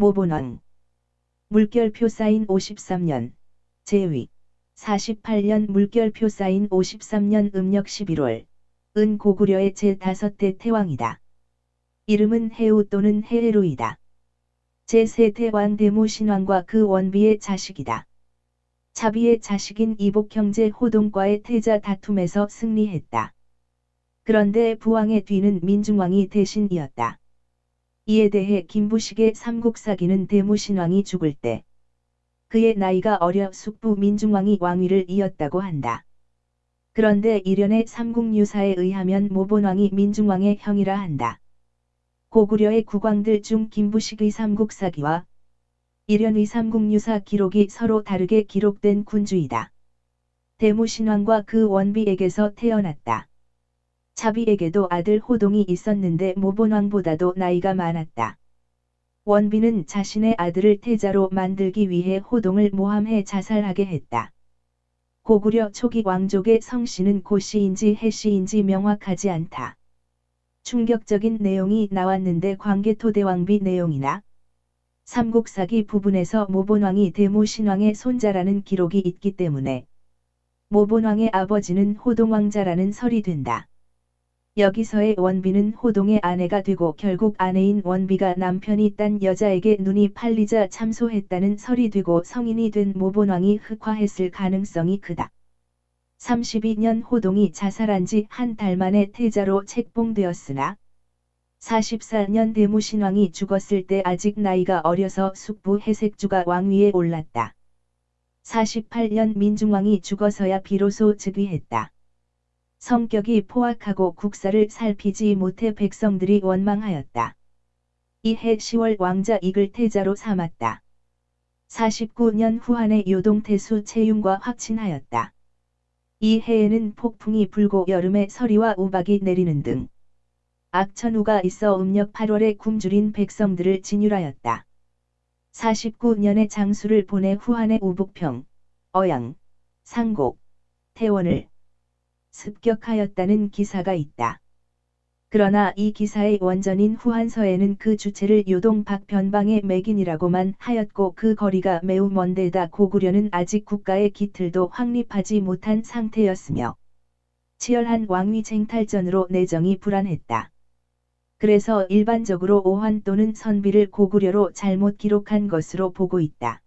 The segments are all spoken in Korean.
모본왕. 물결표 사인 53년. 제위. 48년 물결표 사인 53년 음력 11월. 은 고구려의 제5대 태왕이다. 이름은 해우 또는 해에루이다. 제3대 왕 대무신왕과 그 원비의 자식이다. 차비의 자식인 이복 형제 호동과의 태자 다툼에서 승리했다. 그런데 부왕의 뒤는 민중왕이 대신 이었다. 이에 대해 김부식의 삼국사기는 대무신왕이 죽을 때 그의 나이가 어려 숙부 민중왕이 왕위를 이었다고 한다. 그런데 일련의 삼국유사에 의하면 모본왕이 민중왕의 형이라 한다. 고구려의 국왕들 중 김부식의 삼국사기와 일련의 삼국유사 기록이 서로 다르게 기록된 군주이다. 대무신왕과 그 원비에게서 태어났다. 차비에게도 아들 호동이 있었는데 모본왕보다도 나이가 많았다. 원비는 자신의 아들을 태자로 만들기 위해 호동을 모함해 자살하게 했다. 고구려 초기 왕족의 성씨는 고씨인지 해씨인지 명확하지 않다. 충격적인 내용이 나왔는데 광개토대왕비 내용이나 삼국사기 부분에서 모본왕이 대무신왕의 손자라는 기록이 있기 때문에 모본왕의 아버지는 호동왕자라는 설이 된다. 여기서의 원비는 호동의 아내가 되고 결국 아내인 원비가 남편이 딴 여자에게 눈이 팔리자 참소했다는 설이 되고 성인이 된 모본왕이 흑화했을 가능성이 크다. 32년 호동이 자살한 지 한 달 만에 태자로 책봉되었으나 44년 대무신왕이 죽었을 때 아직 나이가 어려서 숙부 해색주가 왕위에 올랐다. 48년 민중왕이 죽어서야 비로소 즉위했다. 성격이 포악하고 국사를 살피지 못해 백성들이 원망하였다. 이해 10월 왕자 이글 태자로 삼았다. 49년 후한에 요동태수 채윤과 확친하였다. 이 해에는 폭풍이 불고 여름에 서리와 우박이 내리는 등 악천후가 있어 음력 8월에 굶주린 백성들을 진율하였다. 49년에 장수를 보내 후한에 우북평, 어양, 상곡, 태원을 습격하였다는 기사가 있다. 그러나 이 기사의 원전인 후한서에는 그 주체를 요동 박변방의 맹인이라고만 하였고 그 거리가 매우 먼데다 고구려는 아직 국가의 기틀도 확립하지 못한 상태였으며 치열한 왕위 쟁탈전으로 내정이 불안했다. 그래서 일반적으로 오환 또는 선비를 고구려로 잘못 기록한 것으로 보고 있다.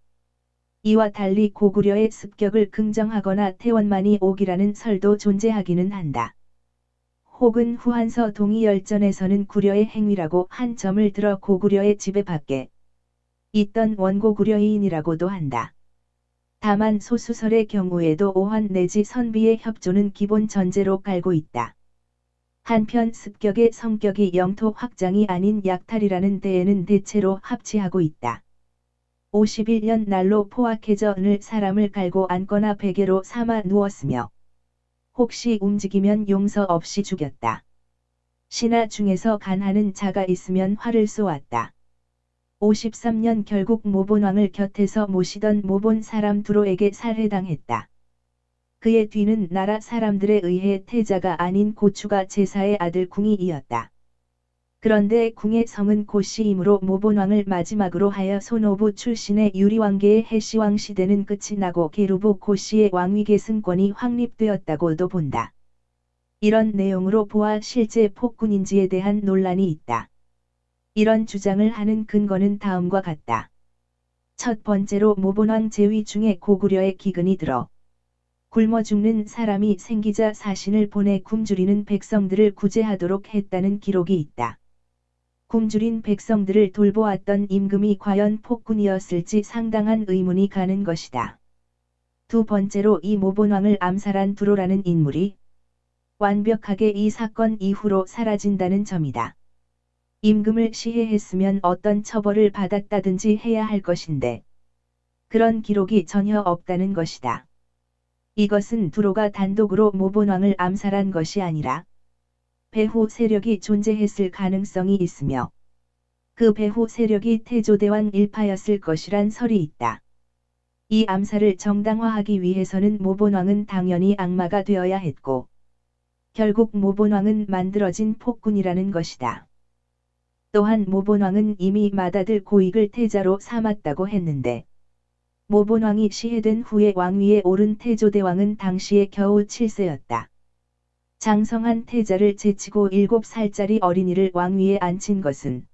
이와 달리 고구려의 습격을 긍정하거나 태원만이 오기라는 설도 존재하기는 한다. 혹은 후한서 동의열전에서는 구려의 행위라고 한 점을 들어 고구려의 지배 밖에 있던 원고구려인이라고도 한다. 다만 소수설의 경우에도 오환 내지 선비의 협조는 기본 전제로 갈고 있다. 한편 습격의 성격이 영토 확장이 아닌 약탈이라는 데에는 대체로 합치하고 있다. 51년 날로 포악해져 늘 사람을 갈고 앉거나 베개로 삼아 누웠으며 혹시 움직이면 용서 없이 죽였다. 신하 중에서 간하는 자가 있으면 활을 쏘았다. 53년 결국 모본왕을 곁에서 모시던 모본 사람 두로에게 살해당했다. 그의 뒤는 나라 사람들에 의해 태자가 아닌 고추가 제사의 아들 궁이 이었다. 그런데 궁의 성은 고씨이므로 모본왕을 마지막으로 하여 손오부 출신의 유리왕계의 해시왕 시대는 끝이 나고 계루부 고씨의 왕위 계승권이 확립되었다고도 본다. 이런 내용으로 보아 실제 폭군인지에 대한 논란이 있다. 이런 주장을 하는 근거는 다음과 같다. 첫 번째로 모본왕 제위 중에 고구려의 기근이 들어 굶어 죽는 사람이 생기자 사신을 보내 굶주리는 백성들을 구제하도록 했다는 기록이 있다. 굶주린 백성들을 돌보았던 임금이 과연 폭군이었을지 상당한 의문이 가는 것이다. 두 번째로 이 모본왕을 암살한 두로라는 인물이 완벽하게 이 사건 이후로 사라진다는 점이다. 임금을 시해했으면 어떤 처벌을 받았다든지 해야 할 것인데 그런 기록이 전혀 없다는 것이다. 이것은 두로가 단독으로 모본왕을 암살한 것이 아니라 배후 세력이 존재했을 가능성이 있으며 그 배후 세력이 태조대왕 일파였을 것이란 설이 있다. 이 암살을 정당화하기 위해서는 모본왕은 당연히 악마가 되어야 했고 결국 모본왕은 만들어진 폭군이라는 것이다. 또한 모본왕은 이미 맏아들 고익을 태자로 삼았다고 했는데 모본왕이 시해된 후에 왕위에 오른 태조대왕은 당시에 겨우 7세였다. 장성한 태자를 제치고 7살짜리 어린이를 왕위에 앉힌 것은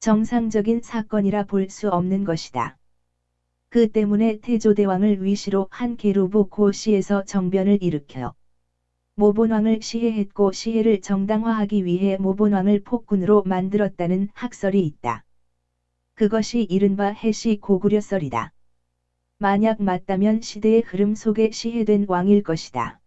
정상적인 사건이라 볼 수 없는 것이다. 그 때문에 태조대왕을 위시로 한 계루부 고시에서 정변을 일으켜 모본왕을 시해했고 시해를 정당화하기 위해 모본왕을 폭군으로 만들었다는 학설이 있다. 그것이 이른바 해시 고구려설이다. 만약 맞다면 시대의 흐름 속에 시해된 왕일 것이다.